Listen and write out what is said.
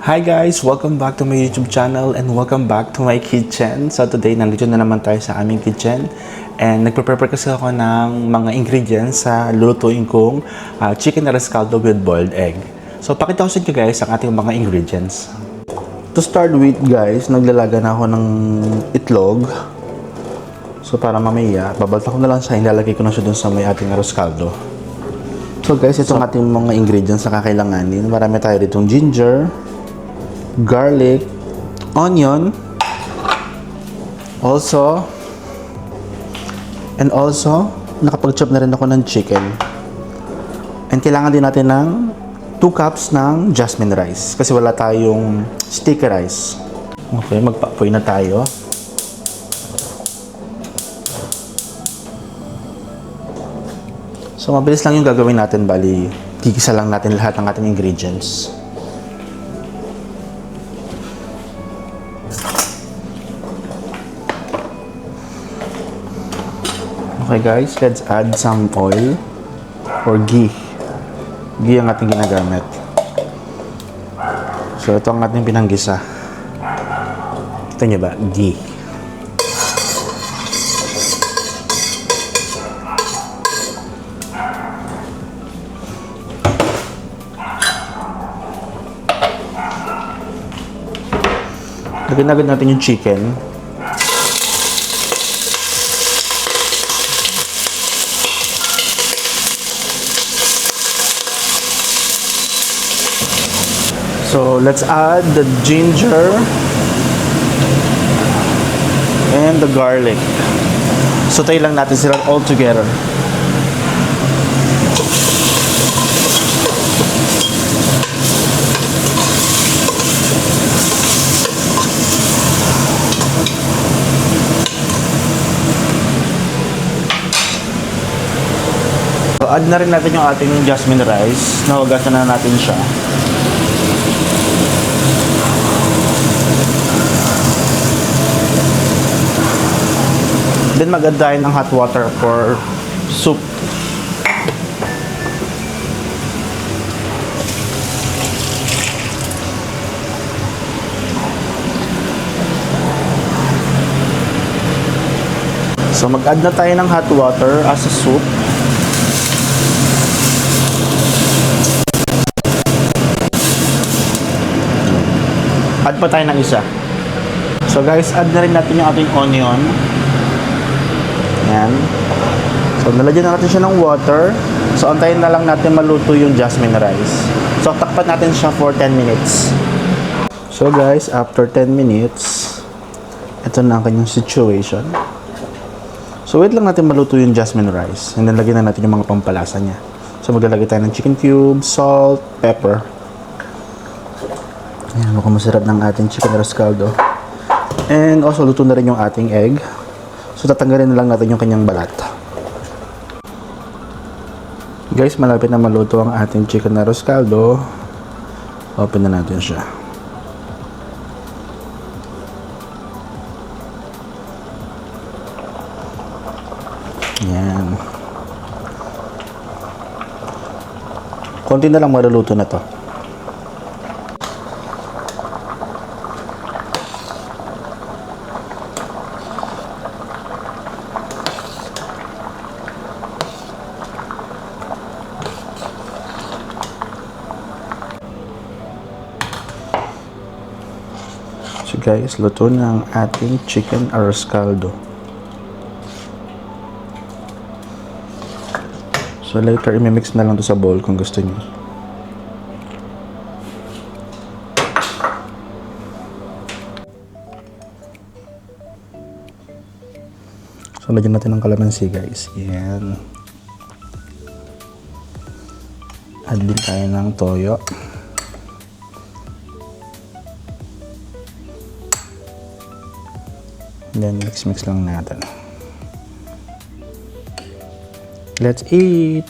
Hi guys! Welcome back to my YouTube channel and welcome back to my kitchen. So today, nandito na naman tayo sa aming kitchen and nagpe-prepare kasi ako ng mga ingredients sa lulutuin kong chicken rescaldo with boiled egg. So pakita ko sa inyo guys ang ating mga ingredients. To start with guys, naglalaga na ako ng itlog. So para mamaya, babalta ko na lang siya, ilalagay ko na siya dun sa may ating rescaldo. So guys, ito ang ating mga ingredients na kakailanganin. Marami tayo ditong ginger, garlic, onion, also nakapag-chop na rin ako ng chicken. And kailangan din natin ng 2 cups ng jasmine rice kasi wala tayong sticky rice. Okay, magpa-apoy na tayo. So mabilis lang yung gagawin natin, bali gigisa lang natin lahat ng ating ingredients. Okay guys, let's add some oil or ghee. Ghee ang ating ginagamit. So ito ang ating pinanggisa. Kita niyo ba? Ghee. Lagyan agad natin yung chicken. So let's add the ginger and the garlic. Sautay lang natin sila all together. So add na rin natin yung ating jasmine rice. Nahugasan na natin siya. Then mag-add tayo ng hot water for soup. So mag-add na tayo ng hot water as a soup. Add pa tayo ng isa. So guys, add na rin natin yung ating onion. Yan. So, nalagyan na natin siya ng water. So, antayin na lang natin maluto yung jasmine rice. So, takpan natin siya for 10 minutes. So, guys, after 10 minutes, ito na ang kanyang situation. So, wait lang natin maluto yung jasmine rice. And then, lagyan na natin yung mga pampalasa niya. So, maglalagay tayo ng chicken cubes, salt, pepper. Yan, mukhang masarap ng ating chicken rescaldo. And also, luto na rin yung ating egg. So, tatanggalin na lang natin yung kanyang balat. Guys, malapit na maluto ang ating chicken rescaldo. Open na natin siya. Yan. Konti na lang maluluto na to. So guys, luto na ang ating chicken rescaldo. So later, i-mix na lang to sa bowl kung gusto niyo. So lagyan natin ng kalamansi guys. Yan. Add din tayo ng toyo. Then mix lang natin. Let's eat!